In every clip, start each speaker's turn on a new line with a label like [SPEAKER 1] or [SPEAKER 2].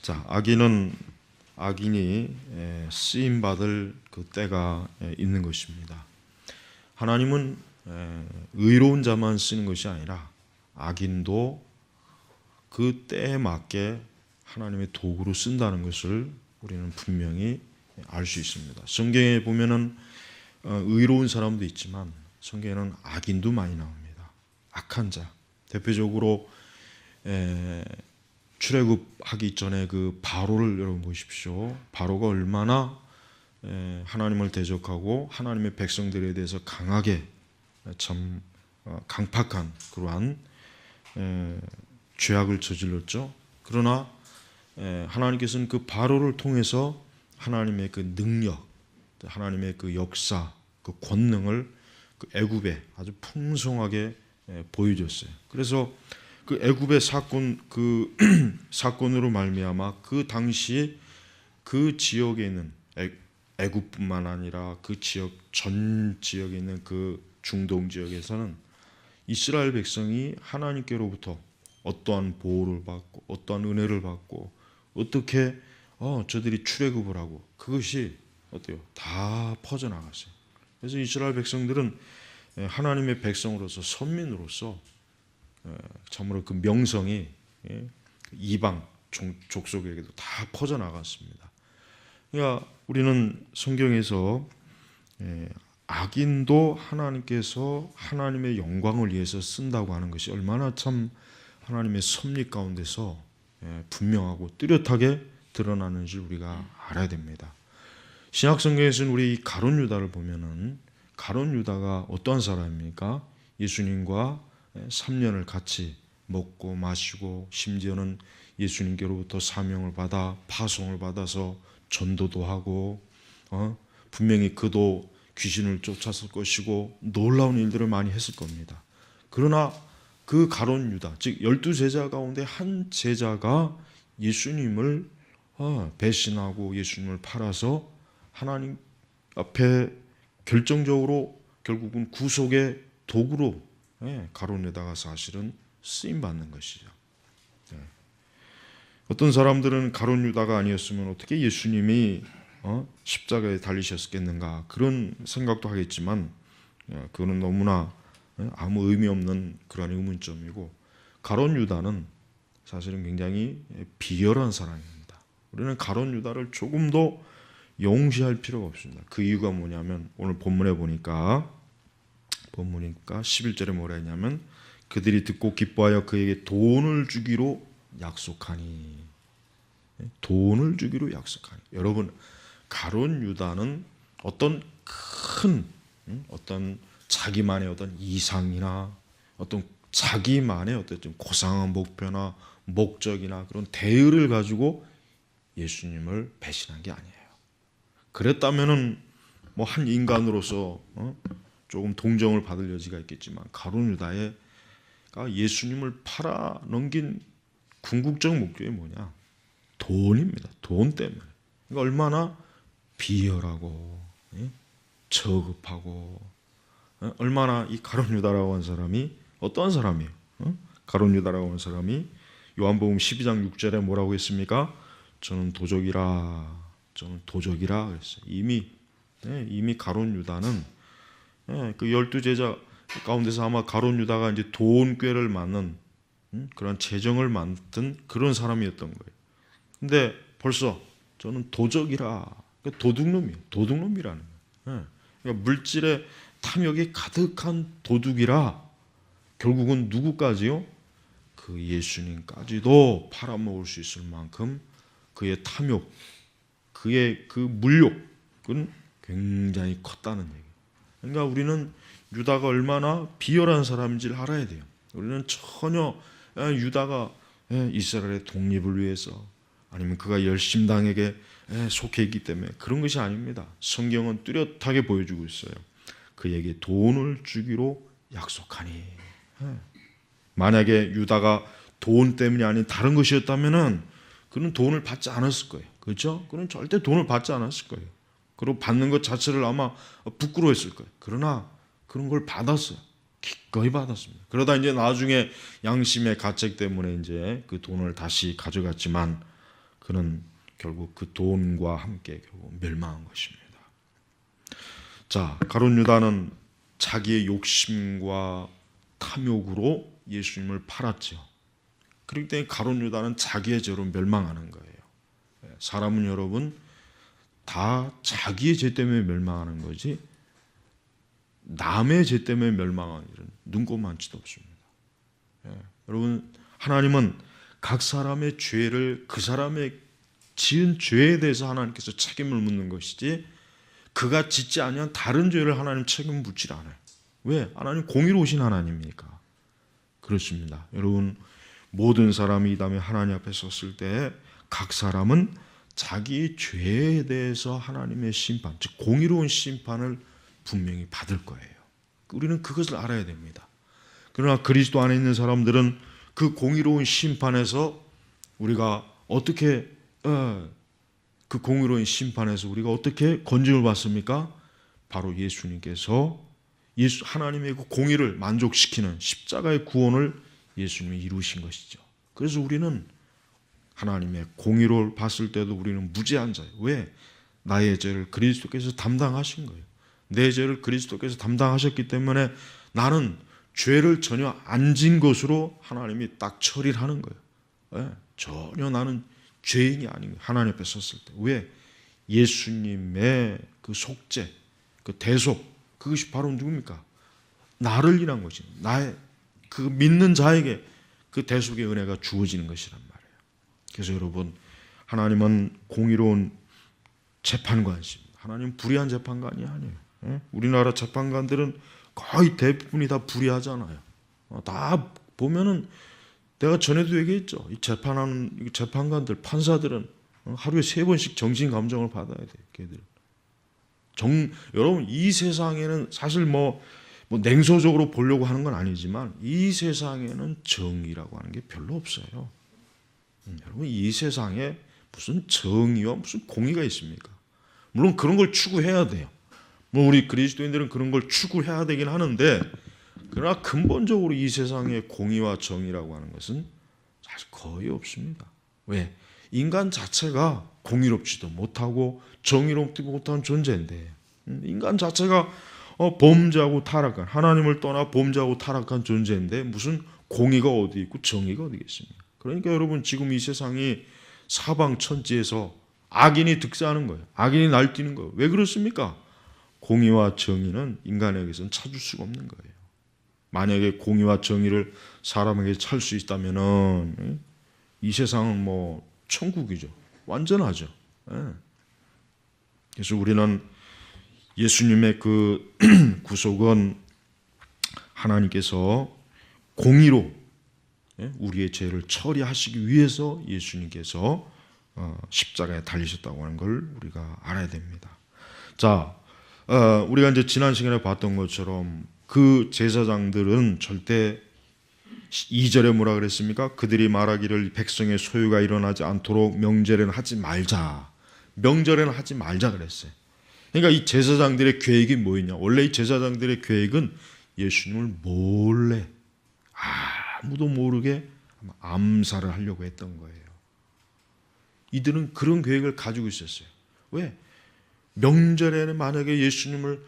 [SPEAKER 1] 자, 악인이 쓰임 받을 그 때가 있는 것입니다. 하나님은 의로운 자만 쓰는 것이 아니라 악인도 그 때에 맞게 하나님의 도구로 쓴다는 것을 우리는 분명히 알 수 있습니다. 성경에 보면은 의로운 사람도 있지만 성경에는 악인도 많이 나옵니다. 악한 자, 대표적으로 출애굽하기 전에 그 바로를 여러분 보십시오. 바로가 얼마나 하나님을 대적하고 하나님의 백성들에 대해서 강하게 참 강팍한 그러한 죄악을 저질렀죠. 그러나 하나님께서는 그 바로를 통해서 하나님의 그 능력, 하나님의 그 역사, 그 권능을 그 애굽에 아주 풍성하게 보여줬어요. 그래서 그 애굽의 사건, 그 사건으로 말미암아 그 당시 그 지역에 있는 애굽뿐만 아니라 그 지역 전 지역에 있는 그 중동 지역에서는 이스라엘 백성이 하나님께로부터 어떠한 보호를 받고 어떠한 은혜를 받고 어떻게 저들이 출애굽을 하고 그것이 어때요? 다 퍼져나갔어요. 그래서 이스라엘 백성들은 하나님의 백성으로서 선민으로서 참으로 그 명성이 이방 족속에게도 다 퍼져나갔습니다. 그러니까 우리는 성경에서 악인도 하나님께서 하나님의 영광을 위해서 쓴다고 하는 것이 얼마나 참 하나님의 섭리 가운데서 분명하고 뚜렷하게 드러나는지 우리가 알아야 됩니다. 신약 성경에서는 우리 가룟 유다를 보면은 가룟 유다가 어떠한 사람입니까? 예수님과 3년을 같이 먹고 마시고 심지어는 예수님께로부터 사명을 받아 파송을 받아서 전도도 하고 분명히 그도 귀신을 쫓았을 것이고 놀라운 일들을 많이 했을 겁니다. 그러나 그 가룟 유다, 즉 12제자 가운데 한 제자가 예수님을 배신하고 예수님을 팔아서 하나님 앞에 결정적으로 결국은 구속의 도구로 가룟 유다가 사실은 쓰임받는 것이죠. 어떤 사람들은 가룟 유다가 아니었으면 어떻게 예수님이 십자가에 달리셨겠는가 그런 생각도 하겠지만 그거는 너무나 아무 의미 없는 그런 의문점이고 가룟 유다는 사실은 굉장히 비열한 사람입니다. 우리는 가룟 유다를 조금 더 용시할 필요가 없습니다. 그 이유가 뭐냐면 오늘 본문에 보니까 11절에 뭐라 했냐면 그들이 듣고 기뻐하여 그에게 돈을 주기로 약속하니. 돈을 주기로 약속하니. 여러분, 가룟 유다는 어떤 큰 어떤 자기만의 어떤 이상이나 어떤 자기만의 어떤 좀 고상한 목표나 목적이나 그런 대의를 가지고 예수님을 배신한 게 아니에요. 그랬다면은 뭐 한 인간으로서 조금 동정을 받을 여지가 있겠지만 가룟 유다가 예수님을 팔아 넘긴 궁극적 목적이 뭐냐? 돈입니다. 돈 때문에. 그러니까 얼마나 비열하고 저급하고 얼마나 이 가룟 유다라고 하는 사람이 어떠한 사람이에요? 가룟 유다라고 하는 사람이 요한복음 12장 6절에 뭐라고 했습니까? 저는 도적이라 그랬어요. 이미 가룟 유다는 그 12제자 가운데서 아마 가룟 유다가 이제 돈꾀를 맞는 그런 재정을 만든 그런 사람이었던 거예요. 근데 벌써 저는 도적이라, 도둑놈이라는 거예요. 그러니까 물질의 탐욕이 가득한 도둑이라 결국은 누구까지요? 그 예수님까지도 팔아먹을 수 있을 만큼 그의 탐욕, 그의 그 물욕은 굉장히 컸다는 얘기예요. 그러니까 우리는 유다가 얼마나 비열한 사람인지를 알아야 돼요. 우리는 전혀 유다가 이스라엘의 독립을 위해서 아니면 그가 열심당에게 속해 있기 때문에 그런 것이 아닙니다. 성경은 뚜렷하게 보여주고 있어요. 그에게 돈을 주기로 약속하니. 만약에 유다가 돈 때문이 아닌 다른 것이었다면은 그는 돈을 받지 않았을 거예요. 그렇죠? 그는 절대 돈을 받지 않았을 거예요. 그리고 받는 것 자체를 아마 부끄러워했을 거예요. 그러나 그런 걸 받았어요. 기꺼이 받았습니다. 그러다 이제 나중에 양심의 가책 때문에 이제 그 돈을 다시 가져갔지만 그는 결국 그 돈과 함께 결국 멸망한 것입니다. 자, 가룟 유다는 자기의 욕심과 탐욕으로 예수님을 팔았죠. 그렇기 때문에 가룟 유다는 자기의 죄로 멸망하는 거예요. 사람은 여러분 다 자기의 죄 때문에 멸망하는 거지 남의 죄 때문에 멸망하는 일은 눈꼽만치도 없습니다. 여러분, 하나님은 각 사람의 죄를 그 사람의 지은 죄에 대해서 하나님께서 책임을 묻는 것이지 그가 짓지 아니한 다른 죄를 하나님 책임을 묻질 않아요. 왜? 하나님 공의로우신 하나님이니까. 그렇습니다. 여러분, 모든 사람이 이 다음에 하나님 앞에 섰을 때 각 사람은 자기의 죄에 대해서 하나님의 심판, 즉 공의로운 심판을 분명히 받을 거예요. 우리는 그것을 알아야 됩니다. 그러나 그리스도 안에 있는 사람들은 그 공의로운 심판에서 우리가 어떻게 그 공의로운 심판에서 우리가 어떻게 건짐을 받습니까? 바로 예수님께서 하나님의 그 공의를 만족시키는 십자가의 구원을 예수님이 이루신 것이죠. 그래서 우리는 하나님의 공의를 봤을 때도 우리는 무죄한 자예요. 왜? 나의 죄를 그리스도께서 담당하신 거예요. 내 죄를 그리스도께서 담당하셨기 때문에 나는 죄를 전혀 안 진 것으로 하나님이 딱 처리를 하는 거예요. 전혀 나는 죄인이 아닌 거예요. 하나님 앞에 섰을 때. 왜? 예수님의 그 속죄, 그 대속, 그것이 바로 누굽니까? 나를 위한 것이 나의 그 믿는 자에게 그 대속의 은혜가 주어지는 것이란 말이에요. 그래서 여러분, 하나님은 공의로운 재판관이십니다. 하나님은 불의한 재판관이 아니에요. 우리나라 재판관들은 거의 대부분이 다 불의하잖아요. 다 보면은 내가 전에도 얘기했죠. 이 재판하는 재판관들, 판사들은 하루에 3번씩 정신 감정을 받아야 돼요. 걔들. 여러분, 이 세상에는 사실 뭐 냉소적으로 보려고 하는 건 아니지만 이 세상에는 정의라고 하는 게 별로 없어요. 여러분, 이 세상에 무슨 정의와 무슨 공의가 있습니까? 물론 그런 걸 추구해야 돼요. 뭐 우리 그리스도인들은 그런 걸 추구해야 되긴 하는데, 그러나 근본적으로 이 세상의 공의와 정의라고 하는 것은 사실 거의 없습니다. 왜? 인간 자체가 공의롭지도 못하고 정의롭지 못한 존재인데, 인간 자체가 범죄하고 타락한, 하나님을 떠나 범죄하고 타락한 존재인데 무슨 공의가 어디 있고 정의가 어디 있겠습니까? 그러니까 여러분, 지금 이 세상이 사방천지에서 악인이 득세하는 거예요. 악인이 날뛰는 거예요. 왜 그렇습니까? 공의와 정의는 인간에게서는 찾을 수가 없는 거예요. 만약에 공의와 정의를 사람에게 찾을 수 있다면은 이 세상은 뭐 천국이죠. 완전하죠. 그래서 우리는 예수님의 그 구속은 하나님께서 공의로 우리의 죄를 처리하시기 위해서 예수님께서 십자가에 달리셨다고 하는 걸 우리가 알아야 됩니다. 자, 우리가 이제 지난 시간에 봤던 것처럼 그 제사장들은 절대 2절에 뭐라 그랬습니까? 그들이 말하기를 백성의 소유가 일어나지 않도록 명절에는 하지 말자. 명절에는 하지 말자 그랬어요. 그러니까 이 제사장들의 계획이 뭐였냐? 원래 이 제사장들의 계획은 예수님을 몰래 아무도 모르게 암살을 하려고 했던 거예요. 이들은 그런 계획을 가지고 있었어요. 왜? 명절에는 만약에 예수님을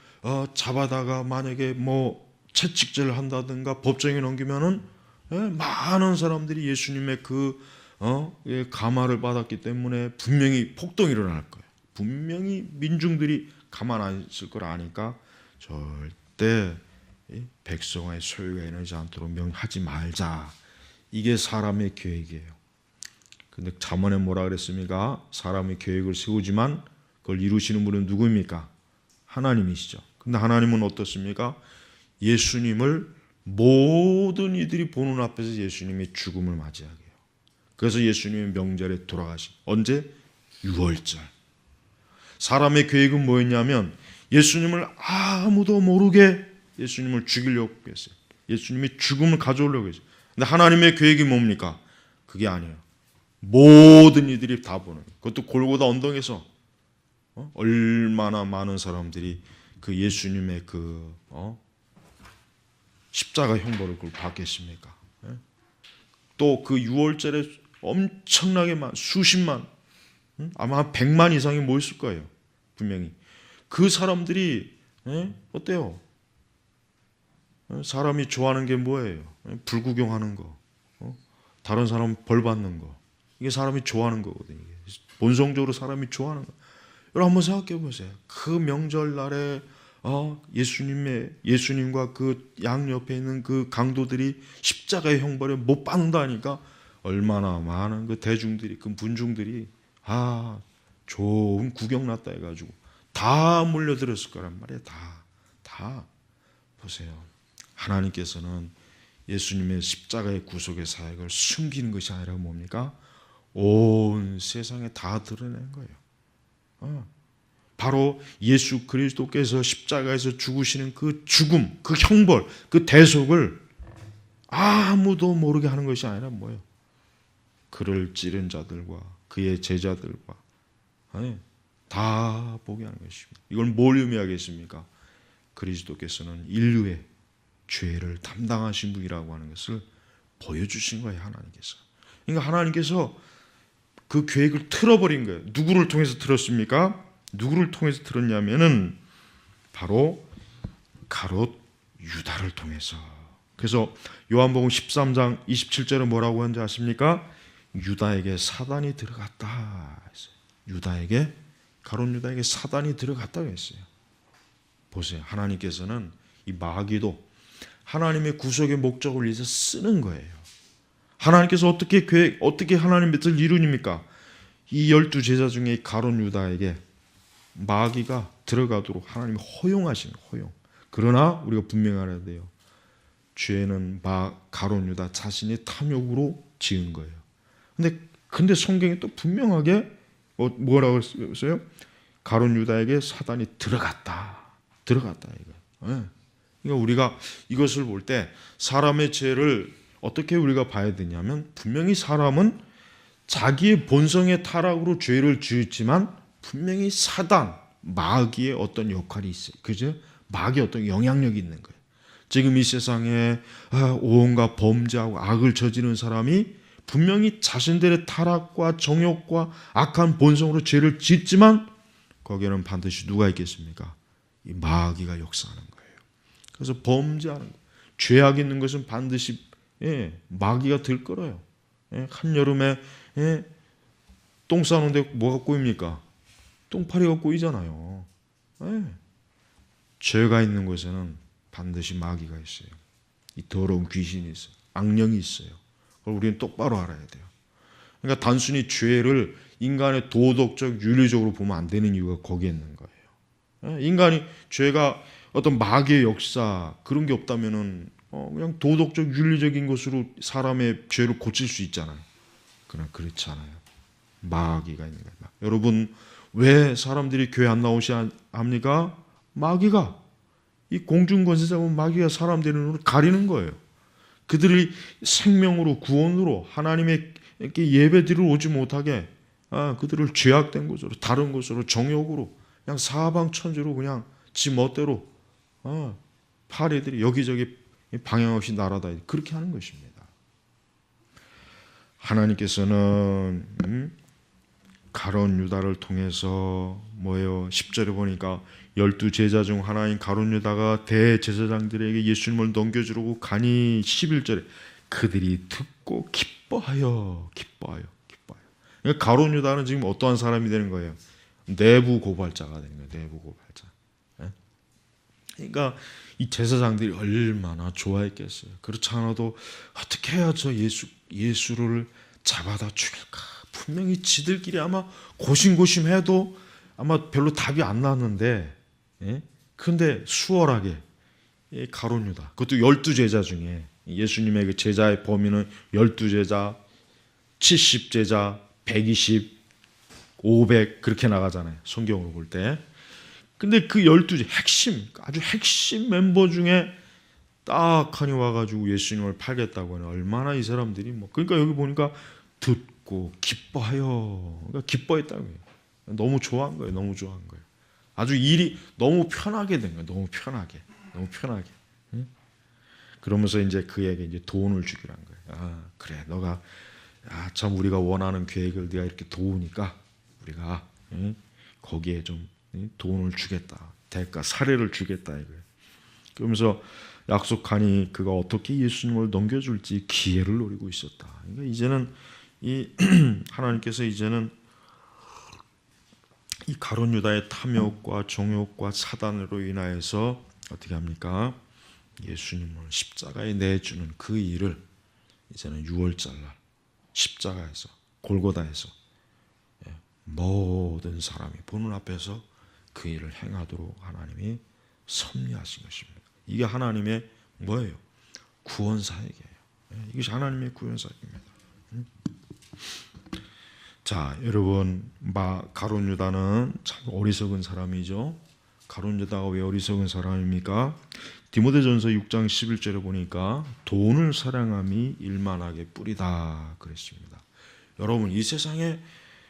[SPEAKER 1] 잡아다가 만약에 뭐 채찍질을 한다든가 법정에 넘기면은 많은 사람들이 예수님의 그 감화를 받았기 때문에 분명히 폭동이 일어날 거예요. 분명히 민중들이 가만 안 있을 걸 아니까 절대 백성의 소유가 일어나지 않도록 명하지 말자. 이게 사람의 계획이에요. 근데 잠언에 뭐라 그랬습니까? 사람의 계획을 세우지만 그걸 이루시는 분은 누구입니까? 하나님이시죠. 근데 하나님은 어떻습니까? 예수님을 모든 이들이 보는 앞에서 예수님이 죽음을 맞이하게 해요. 그래서 예수님이 명절에 돌아가신 언제? 6월절. 사람의 계획은 뭐였냐면 예수님을 아무도 모르게 예수님을 죽이려고 했어요. 예수님이 죽음을 가져오려고 했어요. 근데 하나님의 계획이 뭡니까? 그게 아니에요. 모든 이들이 다 보는, 그것도 골고다 언덕에서 얼마나 많은 사람들이 그 예수님의 그 십자가 형벌을 받겠습니까? 또 그 6월절에 엄청나게 수십만 아마 100만 이상이 모였을 거예요. 분명히. 그 사람들이 어때요? 사람이 좋아하는 게 뭐예요? 불구경하는 거, 다른 사람 벌 받는 거. 이게 사람이 좋아하는 거거든요. 본성적으로 사람이 좋아하는 거. 여러분 한번 생각해 보세요. 그 명절날에 예수님과 그 양 옆에 있는 그 강도들이 십자가의 형벌에 못 박는다니까 얼마나 많은 그 대중들이, 그 군중들이 좋은 구경 났다 해가지고 다 몰려들었을 거란 말이에요. 다 보세요. 하나님께서는 예수님의 십자가의 구속의 사역을 숨기는 것이 아니라 뭡니까? 온 세상에 다 드러낸 거예요. 바로 예수 그리스도께서 십자가에서 죽으시는 그 죽음, 그 형벌, 그 대속을 아무도 모르게 하는 것이 아니라 뭐예요? 그를 찌른 자들과 그의 제자들과 다 보게 하는 것입니다. 이걸 뭘 의미하겠습니까? 그리스도께서는 인류의 죄를 담당하신 분이라고 하는 것을 보여주신 거예요. 하나님께서. 그러니까 하나님께서 그 계획을 틀어버린 거예요. 누구를 통해서 틀었습니까? 누구를 통해서 틀었냐면은 바로 가롯 유다를 통해서. 그래서 요한복음 13장 27절에 뭐라고 하는지 아십니까? 유다에게 사단이 들어갔다 했어요. 가롯 유다에게 사단이 들어갔다고 했어요. 보세요. 하나님께서는 이 마귀도 하나님의 구속의 목적을 위해서 쓰는 거예요. 하나님께서 어떻게 하나님의 뜻을 이루십니까? 이 12제자 중에 가롯 유다에게 마귀가 들어가도록 하나님이 허용하신 허용. 그러나 우리가 분명히 알아야 돼요. 죄는 가롯 유다 자신의 탐욕으로 지은 거예요. 근데 성경이 또 분명하게 뭐라고 했어요? 가롯 유다에게 사단이 들어갔다 이거. 그러니까 우리가 이것을 볼 때 사람의 죄를 어떻게 우리가 봐야 되냐면 분명히 사람은 자기의 본성의 타락으로 죄를 지었지만 분명히 사단, 마귀의 어떤 역할이 있어요. 그죠? 마귀의 어떤 영향력이 있는 거예요. 지금 이 세상에 온갖 범죄하고 악을 저지르는 사람이 분명히 자신들의 타락과 정욕과 악한 본성으로 죄를 짓지만 거기에는 반드시 누가 있겠습니까? 이 마귀가 역사하는 거예요. 그래서 범죄하는 거예요. 죄악 있는 것은 반드시 마귀가 들끓어요. 한여름에 똥 싸는데 뭐가 꼬입니까? 똥파리가 꼬이잖아요. 죄가 있는 곳에는 반드시 마귀가 있어요. 이 더러운 귀신이 있어요. 악령이 있어요. 그걸 우리는 똑바로 알아야 돼요. 그러니까 단순히 죄를 인간의 도덕적, 윤리적으로 보면 안 되는 이유가 거기에 있는 거예요. 인간이 죄가 어떤 마귀의 역사 그런 게 없다면은 그냥 도덕적, 윤리적인 것으로 사람의 죄를 고칠 수 있잖아요. 그러나 그렇지 않아요. 마귀가 있는 거예요. 여러분 왜 사람들이 교회 안 나오셔야 합니까? 마귀가 이 공중권세자 보면 마귀가 사람들의 눈을 가리는 거예요. 그들이 생명으로 구원으로 하나님의 예배드리러 오지 못하게 그들을 죄악된 곳으로 다른 곳으로 정욕으로 그냥 사방천지로 그냥 지 멋대로 파리들이 여기저기 방향 없이 날아다니 그렇게 하는 것입니다. 하나님께서는 가롯 유다를 통해서 뭐예요? 10절에 보니까 12제자 중 하나인 가롯 유다가 대제사장들에게 예수님을 넘겨주려고 가니 11절에 그들이 듣고 기뻐하여. 그러니까 가롯 유다는 지금 어떠한 사람이 되는 거예요? 내부 고발자가 되는 거예요. 내부 고발자. 그러니까 이 제사장들이 얼마나 좋아했겠어요. 그렇지 않아도 어떻게 해야 저 예수를 잡아다 죽일까? 분명히 지들끼리 아마 고심고심해도 아마 별로 답이 안 나왔는데 그런데 수월하게 가롯 유다, 그것도 12제자 중에 예수님의 그 제자의 범위는 12제자, 70제자, 120, 500 그렇게 나가잖아요. 성경으로 볼 때. 근데 그 12제 아주 핵심 멤버 중에 딱 하니 와가지고 예수님을 팔겠다고 하는 얼마나 이 사람들이 그러니까 여기 보니까 듣고 기뻐하여. 그러니까 기뻐했다고 해요. 너무 좋아한 거예요. 너무 좋아한 거예요. 아주 일이 너무 편하게 된 거예요. 너무 편하게. 그러면서 이제 그에게 이제 돈을 주기로 한 거예요. 그래, 너가 참 우리가 원하는 계획을 네가 이렇게 도우니까 우리가 거기에 좀 돈을 주겠다. 대가 사례를 주겠다 이거예요. 그러면서 약속하니 그가 어떻게 예수님을 넘겨줄지 기회를 노리고 있었다. 그러니까 이제는 이 하나님께서 이제는 이 가룟 유다의 탐욕과 정욕과 사단으로 인하여서 어떻게 합니까? 예수님을 십자가에 내주는 그 일을 이제는 6월절 날 십자가에서 골고다에서 모든 사람이 보는 앞에서 그 일을 행하도록 하나님이 섭리하신 것입니다. 이게 하나님의 뭐예요? 구원사역이에요. 이것이 하나님의 구원사역입니다. 자, 여러분, 가룟 유다는 참 어리석은 사람이죠. 가룟 유다가 왜 어리석은 사람입니까? 디모데전서 6장 11절에 보니까 돈을 사랑함이 일만하게 뿌리다 그랬습니다. 여러분, 이 세상에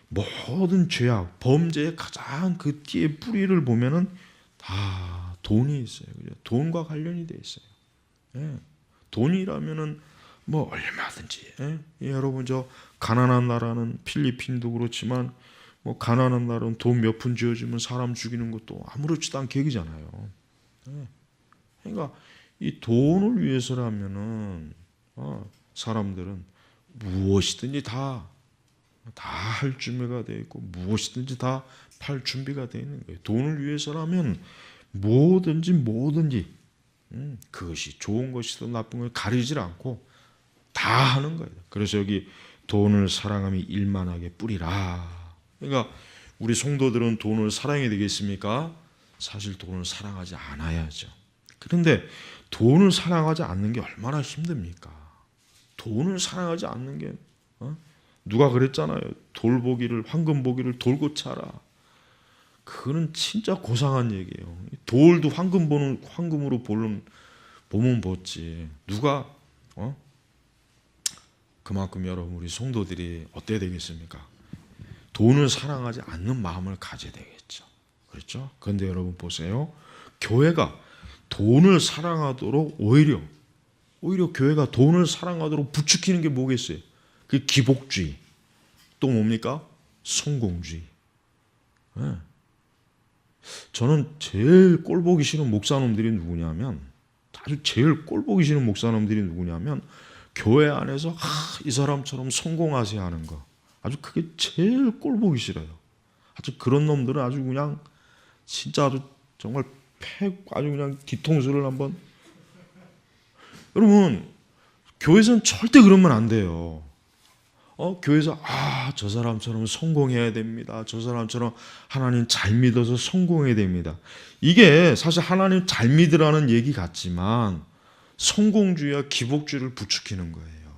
[SPEAKER 1] 모든 죄악, 범죄의 가장 그 띠의 뿌리를 보면은 다 돈이 있어요. 그죠? 돈과 관련이 돼 있어요. 예. 돈이라면은 뭐 얼마든지. 여러분 저 가난한 나라는 필리핀도 그렇지만 뭐 가난한 나라는 돈 몇 푼 쥐어주면 사람 죽이는 것도 아무렇지도 않게 얘기잖아요. 그러니까 이 돈을 위해서라면은 사람들은 무엇이든지 다 할 준비가 되어 있고 무엇이든지 다 팔 준비가 되어 있는 거예요. 돈을 위해서라면 뭐든지 그것이 좋은 것이든 나쁜 것을 가리질 않고 다 하는 거예요. 그래서 여기 돈을 사랑함이 일만하게 뿌리라. 그러니까 우리 성도들은 돈을 사랑해야 되겠습니까? 사실 돈을 사랑하지 않아야죠. 그런데 돈을 사랑하지 않는 게 얼마나 힘듭니까? 돈을 사랑하지 않는 게 누가 그랬잖아요. 돌보기를 황금보기를 돌고차라. 그거는 진짜 고상한 얘기예요. 돌도 황금으로 보면 벗지. 누가 그만큼 여러분 우리 성도들이 어때야 되겠습니까? 돈을 사랑하지 않는 마음을 가져야 되겠죠. 그렇죠? 그런데 여러분 보세요. 교회가 돈을 사랑하도록 오히려 교회가 돈을 사랑하도록 부추기는 게 뭐겠어요? 그 기복주의. 또 뭡니까? 성공주의. 네. 저는 제일 꼴보기 싫은 목사놈들이 누구냐면 아주 제일 꼴보기 싫은 목사놈들이 누구냐면 교회 안에서 이 사람처럼 성공하세요 하는 거. 아주 그게 제일 꼴보기 싫어요. 아주 그런 놈들은 아주 그냥 진짜 아주 정말 아주 그냥 뒤통수를 한번. 여러분 교회에서는 절대 그러면 안 돼요. 교회에서 저 사람처럼 성공해야 됩니다. 저 사람처럼 하나님 잘 믿어서 성공해야 됩니다. 이게 사실 하나님 잘 믿으라는 얘기 같지만 성공주의와 기복주의를 부추기는 거예요.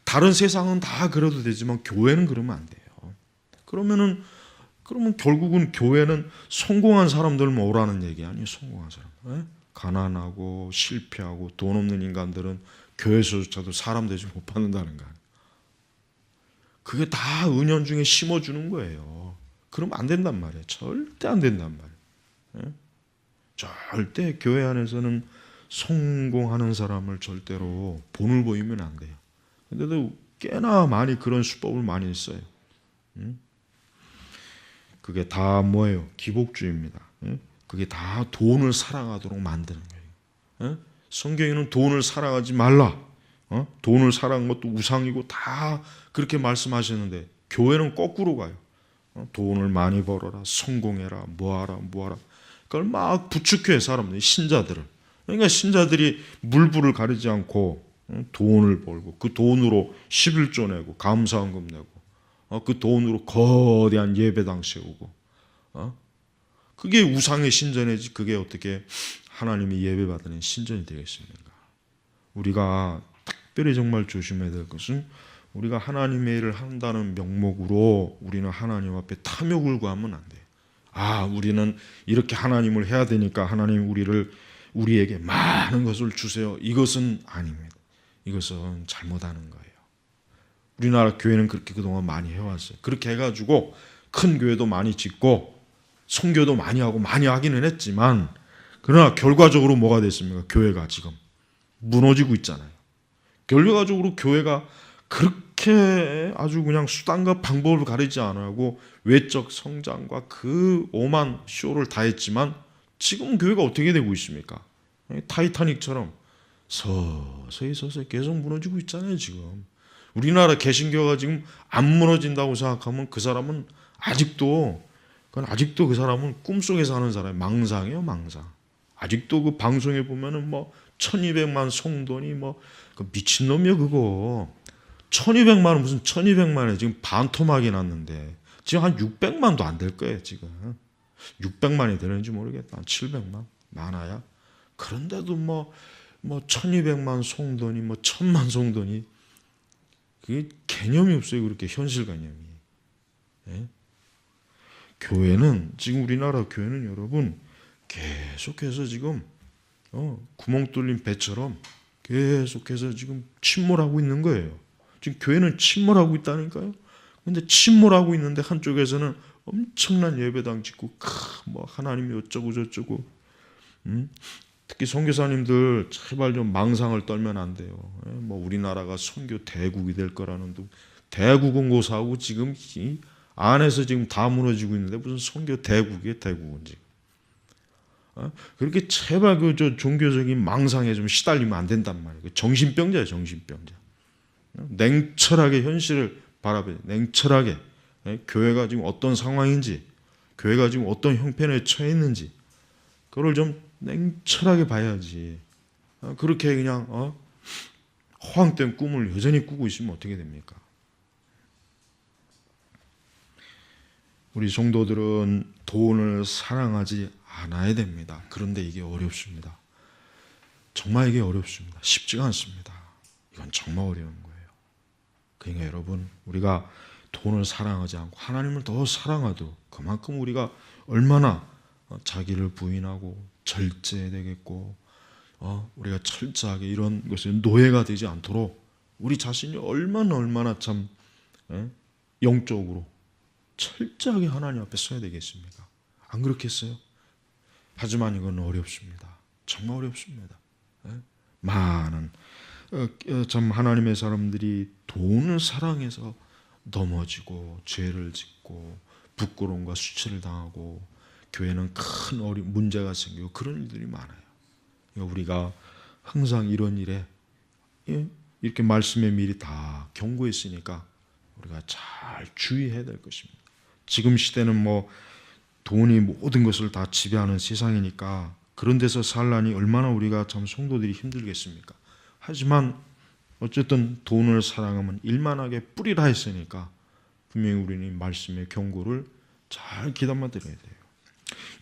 [SPEAKER 1] 다른 세상은 다 그래도 되지만 교회는 그러면 안 돼요. 그러면 결국은 교회는 성공한 사람들만 오라는 얘기 아니에요. 성공한 사람. 가난하고 실패하고 돈 없는 인간들은 교회에서조차도 사람 대접 못 받는다는 거 아니에요. 그게 다 은연중에 심어주는 거예요. 그러면 안 된단 말이에요. 절대 안 된단 말이에요. 절대 교회 안에서는 성공하는 사람을 절대로 본을 보이면 안 돼요. 근데도 꽤나 많이 그런 수법을 많이 써요. 그게 다 뭐예요? 기복주의입니다. 그게 다 돈을 사랑하도록 만드는 거예요. 성경에는 돈을 사랑하지 말라. 돈을 사랑한 것도 우상이고 다 그렇게 말씀하셨는데 교회는 거꾸로 가요. 돈을 많이 벌어라, 성공해라, 뭐하라. 그걸 막 부추겨요, 사람들이, 신자들을. 그러니까 신자들이 물불을 가리지 않고 돈을 벌고 그 돈으로 11조 내고 감사헌금 내고 그 돈으로 거대한 예배당 세우고 그게 우상의 신전이지 그게 어떻게 하나님이 예배받는 신전이 되겠습니까? 우리가 특별히 정말 조심해야 될 것은 우리가 하나님의 일을 한다는 명목으로 우리는 하나님 앞에 탐욕을 구하면 안 돼요. 우리는 이렇게 하나님을 해야 되니까 하나님 우리에게 많은 것을 주세요. 이것은 아닙니다. 이것은 잘못하는 거예요. 우리나라 교회는 그렇게 그동안 많이 해왔어요. 그렇게 해가지고 큰 교회도 많이 짓고 선교도 많이 하고 많이 하기는 했지만 그러나 결과적으로 뭐가 됐습니까? 교회가 지금 무너지고 있잖아요. 결과적으로 교회가 그렇게 그렇게 아주 그냥 수단과 방법을 가리지 않고 외적 성장과 그 오만 쇼를 다 했지만 지금 교회가 어떻게 되고 있습니까? 타이타닉처럼 서서히 계속 무너지고 있잖아요. 지금 우리나라 개신교가 지금 안 무너진다고 생각하면 그 사람은 아직도 그 사람은 꿈속에 사는 사람이 망상이에요. 망상. 아직도 그 방송에 보면은 뭐 1200만 성도니 뭐 그 미친놈이야 그거. 1200만은 무슨 1200만에 지금 반토막이 났는데 지금 한 600만도 안 될 거예요. 지금 600만이 되는지 모르겠다. 한 700만 많아야. 그런데도 뭐 1200만 성도니 뭐 1000만 성도니 그게 개념이 없어요. 그렇게 현실 개념이. 예? 교회는 지금 우리나라 교회는 여러분 계속해서 지금 구멍 뚫린 배처럼 계속해서 지금 침몰하고 있는 거예요. 지금 교회는 침몰하고 있다니까요. 근데 침몰하고 있는데 한쪽에서는 엄청난 예배당 짓고 뭐 하나님이 어쩌고 저쩌고 특히 선교사님들 제발 좀 망상을 떨면 안 돼요. 뭐 우리나라가 선교 대국이 될 거라는 대국은 고사하고 지금 이 안에서 지금 다 무너지고 있는데 무슨 선교 대국이에요. 대국은 지금. 그렇게 제발 그 종교적인 망상에 좀 시달리면 안 된단 말이에요. 정신병자예요. 정신병자. 냉철하게 현실을 바라봐야 냉철하게 교회가 지금 어떤 상황인지 교회가 지금 어떤 형편에 처해 있는지 그걸 좀 냉철하게 봐야지. 그렇게 그냥 허황된 꿈을 여전히 꾸고 있으면 어떻게 됩니까? 우리 성도들은 돈을 사랑하지 않아야 됩니다. 그런데 이게 어렵습니다. 정말 이게 어렵습니다. 쉽지가 않습니다. 이건 정말 어려운 거예요. 그러니까 여러분 우리가 돈을 사랑하지 않고 하나님을 더 사랑해도 그만큼 우리가 얼마나 자기를 부인하고 절제해야 되겠고 우리가 철저하게 이런 것에 노예가 되지 않도록 우리 자신이 얼마나 참 영적으로 철저하게 하나님 앞에 서야 되겠습니까? 안 그렇겠어요? 하지만 이건 어렵습니다. 정말 어렵습니다. 많은 참 하나님의 사람들이 돈을 사랑해서 넘어지고 죄를 짓고 부끄러움과 수치를 당하고 교회는 큰 문제가 생기고 그런 일들이 많아요. 그러니까 우리가 항상 이런 일에 이렇게 말씀에 미리 다 경고했으니까 우리가 잘 주의해야 될 것입니다. 지금 시대는 뭐 돈이 모든 것을 다 지배하는 세상이니까 그런 데서 살라니 얼마나 우리가 참 성도들이 힘들겠습니까? 하지만 어쨌든 돈을 사랑하면 일만하게 뿌리라 했으니까 분명히 우리는 말씀의 경고를 잘 귀담아 들어야 돼요.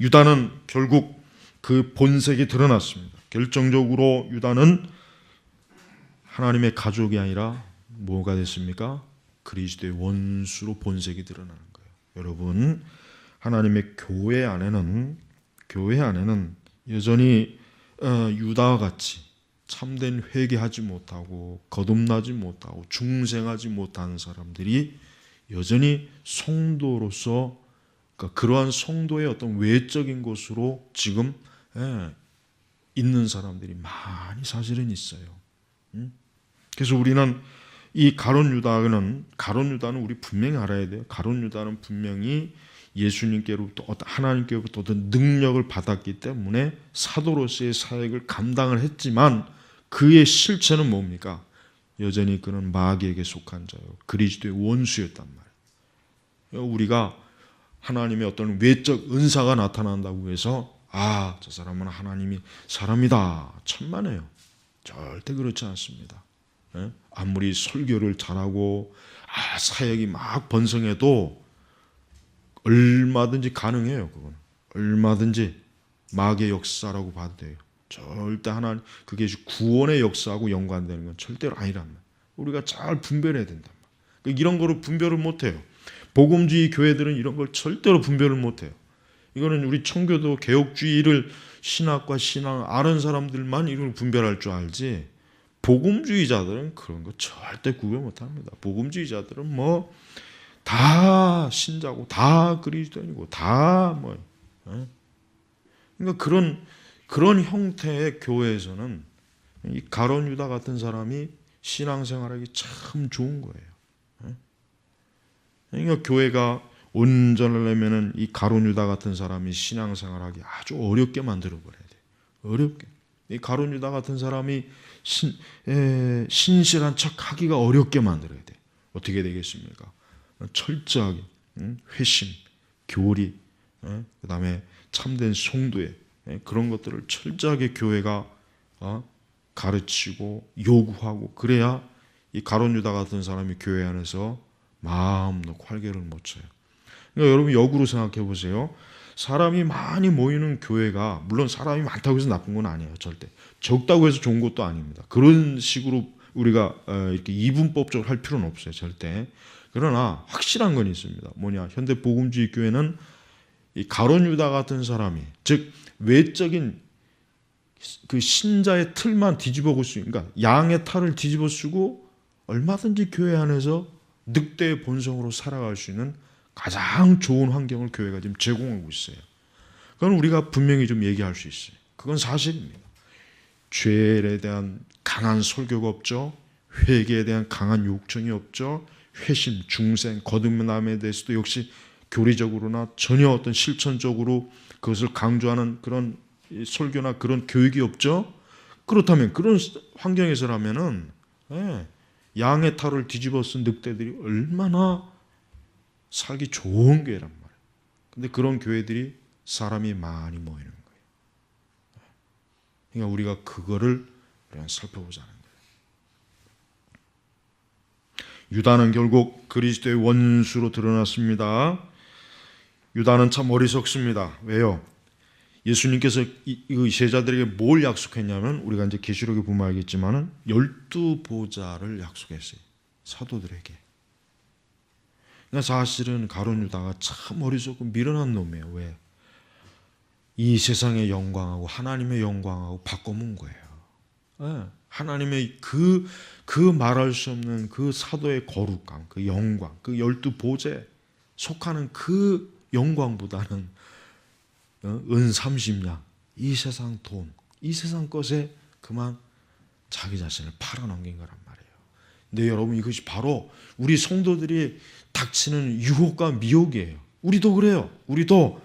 [SPEAKER 1] 유다는 결국 그 본색이 드러났습니다. 결정적으로 유다는 하나님의 가족이 아니라 뭐가 됐습니까? 그리스도의 원수로 본색이 드러나는 거예요. 여러분 하나님의 교회 안에는 여전히 유다와 같이 참된 회개하지 못하고 거듭나지 못하고 중생하지 못하는 사람들이 여전히 성도로서 그러한 성도의 어떤 외적인 것으로 지금 있는 사람들이 많이 사실은 있어요. 그래서 우리는 이 가룟 유다는 우리 분명히 알아야 돼요. 가룟 유다는 분명히 예수님께로부터 하나님께로부터 어떤 능력을 받았기 때문에 사도로서의 사역을 감당을 했지만 그의 실체는 뭡니까? 여전히 그는 마귀에게 속한 자요 그리스도의 원수였단 말이에요. 우리가 하나님의 어떤 외적 은사가 나타난다고 해서 저 사람은 하나님이 사람이다 천만에요. 절대 그렇지 않습니다. 아무리 설교를 잘하고 사역이 막 번성해도 얼마든지 가능해요. 그건 얼마든지 마귀의 역사라고 봐도 돼요. 절대 하나님 그게 구원의 역사하고 연관되는 건 절대로 아니란 말이에요. 우리가 잘 분별해야 된단 말이에요. 이런 거를 분별을 못해요. 복음주의 교회들은 이런 걸 절대로 분별을 못해요. 이거는 우리 청교도 개혁주의를 신학과 신앙 아는 사람들만 이걸 분별할 줄 알지 복음주의자들은 그런 거 절대 구별 못합니다. 복음주의자들은 뭐 다 신자고 다 그리스도인이고 다 뭐 그러니까 그런 형태의 교회에서는 이 가룟 유다 같은 사람이 신앙생활하기 참 좋은 거예요. 그러니까 교회가 온전하려면은 이 가룟 유다 같은 사람이 신앙생활하기 아주 어렵게 만들어 버려야 돼. 어렵게. 이 가룟 유다 같은 사람이 신실한 척하기가 어렵게 만들어야 돼. 어떻게 되겠습니까? 철저하게 회심, 교리, 그다음에 참된 송도에 그런 것들을 철저하게 교회가 가르치고 요구하고 그래야 이 가룟 유다 같은 사람이 교회 안에서 마음 놓고 활개를 못 쳐요. 그러니까 여러분 역으로 생각해 보세요. 사람이 많이 모이는 교회가 물론 사람이 많다고 해서 나쁜 건 아니에요. 절대. 적다고 해서 좋은 것도 아닙니다. 그런 식으로 우리가 이렇게 이분법적으로 할 필요는 없어요. 절대. 그러나 확실한 건 있습니다. 뭐냐? 현대 복음주의 교회는 이 가룟 유다 같은 사람이 즉 외적인 그 신자의 틀만 뒤집어 볼 수 있는 그러니까 양의 탈을 뒤집어 쓰고 얼마든지 교회 안에서 늑대의 본성으로 살아갈 수 있는 가장 좋은 환경을 교회가 지금 제공하고 있어요. 그건 우리가 분명히 좀 얘기할 수 있어요. 그건 사실입니다. 죄에 대한 강한 설교가 없죠. 회개에 대한 강한 요청이 없죠. 회심, 중생, 거듭남에 대해서도 역시 교리적으로나 전혀 어떤 실천적으로 그것을 강조하는 그런 설교나 그런 교육이 없죠. 그렇다면 그런 환경에서라면은 양의 탈을 뒤집어 쓴 늑대들이 얼마나 살기 좋은 교회란 말이에요. 근데 그런 교회들이 사람이 많이 모이는 거예요. 그러니까 우리가 그거를 살펴보자는 거예요. 유다는 결국 그리스도의 원수로 드러났습니다. 유다는 참 어리석습니다. 왜요? 예수님께서 이 제자들에게 뭘 약속했냐면 우리가 이제 계시록에 보면 알겠지만은 12보좌를 약속했어요. 사도들에게. 그러니까 사실은 가룟 유다가 참 어리석고 미련한 놈이에요. 왜? 이 세상의 영광하고 하나님의 영광하고 바꿔먹은 거예요. 하나님의 그 말할 수 없는 그 사도의 거룩감, 그 영광, 그 12보좌에 속하는 그 영광보다는 은 30냥, 이 세상 돈, 이 세상 것에 그만 자기 자신을 팔아넘긴 거란 말이에요. 근데 여러분 이것이 바로 우리 성도들이 닥치는 유혹과 미혹이에요. 우리도 그래요. 우리도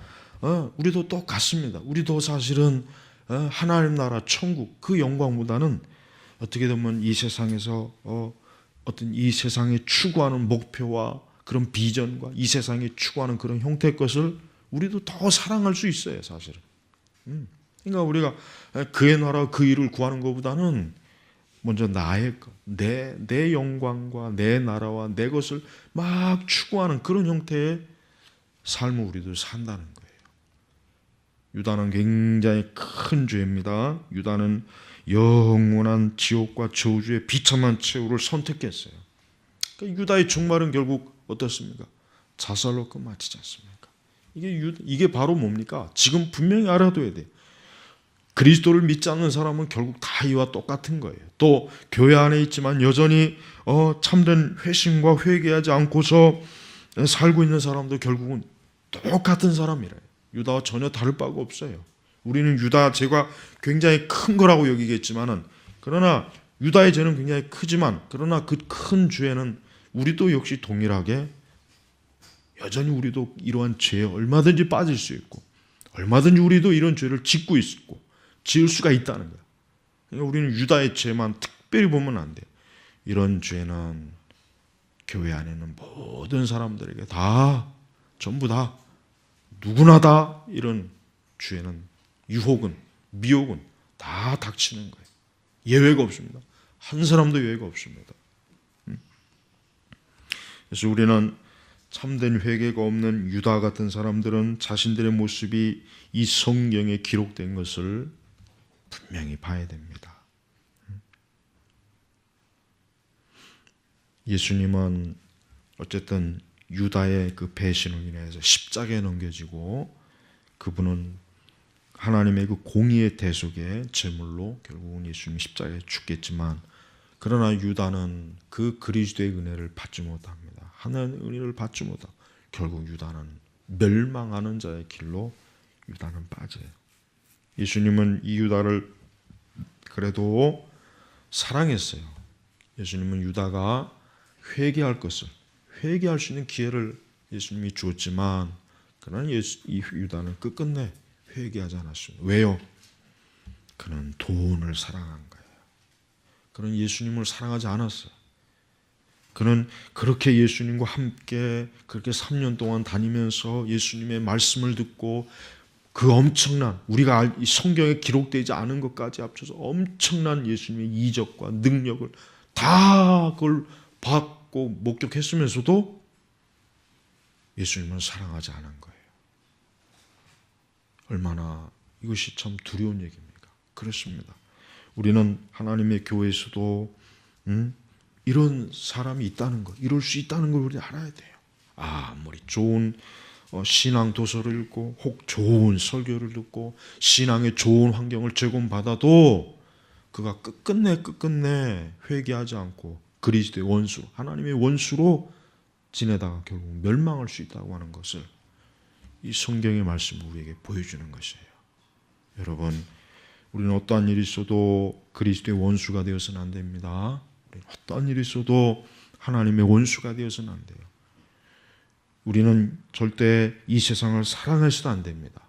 [SPEAKER 1] 똑같습니다. 우리도 사실은 하나님 나라 천국 그 영광보다는 어떻게 보면 이 세상에서 어떤 이 세상에 추구하는 목표와 그런 비전과 이 세상에 추구하는 그런 형태의 것을 우리도 더 사랑할 수 있어요, 사실은. 그러니까 우리가 그의 나라 그 일을 구하는 것보다는 먼저 나의 것, 내 영광과 내 나라와 내 것을 막 추구하는 그런 형태의 삶을 우리도 산다는 거예요. 유다는 굉장히 큰 죄입니다. 유다는 영원한 지옥과 저주의 비참한 최후를 선택했어요. 그러니까 유다의 종말은 결국 어떻습니까? 자살로 끝마치지 않습니까? 이게 바로 뭡니까? 지금 분명히 알아둬야 돼. 그리스도를 믿지 않는 사람은 결국 다 이와 똑같은 거예요. 또 교회 안에 있지만 여전히 참된 회심과 회개하지 않고서 살고 있는 사람도 결국은 똑같은 사람이래요. 유다와 전혀 다를 바가 없어요. 우리는 유다 죄가 굉장히 큰 거라고 여기겠지만은 그러나 유다의 죄는 굉장히 크지만 그러나 그 큰 죄는 우리도 역시 동일하게 여전히 우리도 이러한 죄에 얼마든지 빠질 수 있고 얼마든지 우리도 이런 죄를 짓고 있고 지을 수가 있다는 거예요. 그러니까 우리는 유다의 죄만 특별히 보면 안 돼요. 이런 죄는 교회 안에 있는 모든 사람들에게 다 전부 다 누구나 다 이런 죄는 유혹은 미혹은 다 닥치는 거예요. 예외가 없습니다. 한 사람도 예외가 없습니다. 그래서 우리는 참된 회개가 없는 유다 같은 사람들은 자신들의 모습이 이 성경에 기록된 것을 분명히 봐야 됩니다. 예수님은 어쨌든 유다의 그 배신으로 인해서 십자가에 넘겨지고 그분은 하나님의 그 공의의 대속의 제물로 결국은 예수님이 십자가에 죽겠지만 그러나 유다는 그 그리스도의 은혜를 받지 못합니다. 하나님의 은혜를 받지 못하고 결국 유다는 멸망하는 자의 길로 유다는 빠져요. 예수님은 이 유다를 그래도 사랑했어요. 예수님은 유다가 회개할 것을 회개할 수 있는 기회를 예수님이 주었지만 그러나 이 유다는 끝끝내 회개하지 않았습니다. 왜요? 그는 돈을 사랑한 거예요. 그는 예수님을 사랑하지 않았어요. 그는 그렇게 예수님과 함께 그렇게 3년 동안 다니면서 예수님의 말씀을 듣고 그 엄청난 우리가 이 성경에 기록되지 않은 것까지 합쳐서 엄청난 예수님의 이적과 능력을 다 그걸 받고 목격했으면서도 예수님을 사랑하지 않은 거예요. 얼마나 이것이 참 두려운 얘기입니까? 그렇습니다. 우리는 하나님의 교회에서도 이런 사람이 있다는 것, 이럴 수 있다는 걸 우리 알아야 돼요. 아무리 좋은 신앙 도서를 읽고 혹 좋은 설교를 듣고 신앙의 좋은 환경을 제공받아도 그가 끝끝내 회개하지 않고 그리스도의 원수, 하나님의 원수로 지내다가 결국 멸망할 수 있다고 하는 것을 이 성경의 말씀이 우리에게 보여주는 것이에요. 여러분, 우리는 어떠한 일이 있어도 그리스도의 원수가 되어서는 안 됩니다. 우리는 어떠한 일이 있어도 하나님의 원수가 되어서는 안 돼요. 우리는 절대 이 세상을 사랑해서도 안 됩니다.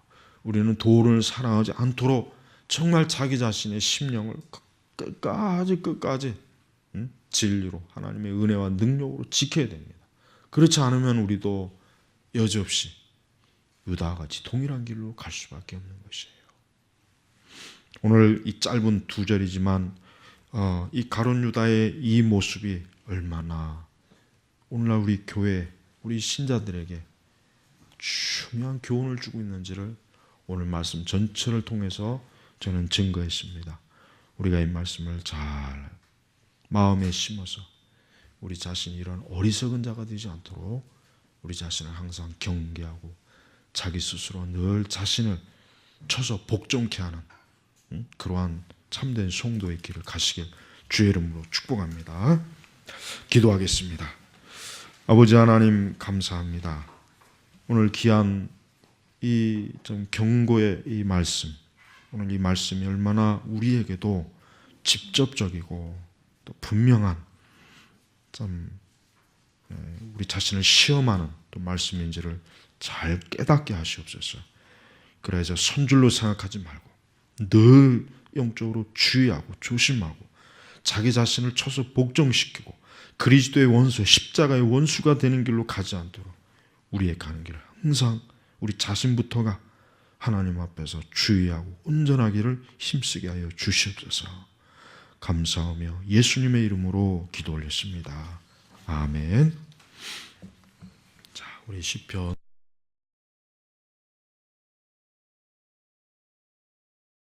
[SPEAKER 1] 우리는 돈을 사랑하지 않도록 정말 자기 자신의 심령을 끝까지 진리로 하나님의 은혜와 능력으로 지켜야 됩니다. 그렇지 않으면 우리도 여지없이 유다와 같이 동일한 길로 갈 수밖에 없는 것이에요. 오늘 이 짧은 2절이지만 이 가룟 유다의 이 모습이 얼마나 오늘날 우리 교회, 우리 신자들에게 중요한 교훈을 주고 있는지를 오늘 말씀 전체를 통해서 저는 증거했습니다. 우리가 이 말씀을 잘 마음에 심어서 우리 자신이 이런 어리석은 자가 되지 않도록 우리 자신을 항상 경계하고 자기 스스로 늘 자신을 쳐서 복종케 하는 그러한 참된 성도의 길을 가시길 주의 이름으로 축복합니다. 기도하겠습니다. 아버지 하나님 감사합니다. 오늘 귀한 이 좀 경고의 이 말씀, 오늘 이 말씀이 얼마나 우리에게도 직접적이고 또 분명한 좀 우리 자신을 시험하는 또 말씀인지를 잘 깨닫게 하시옵소서. 그래서 선줄로 생각하지 말고 늘 영적으로 주의하고 조심하고 자기 자신을 쳐서 복종시키고 그리스도의 원수, 십자가의 원수가 되는 길로 가지 않도록 우리의 가는 길을 항상 우리 자신부터가 하나님 앞에서 주의하고 온전하기를 힘쓰게 하여 주시옵소서. 감사하며 예수님의 이름으로 기도 올렸습니다. 아멘. 자, 우리 시편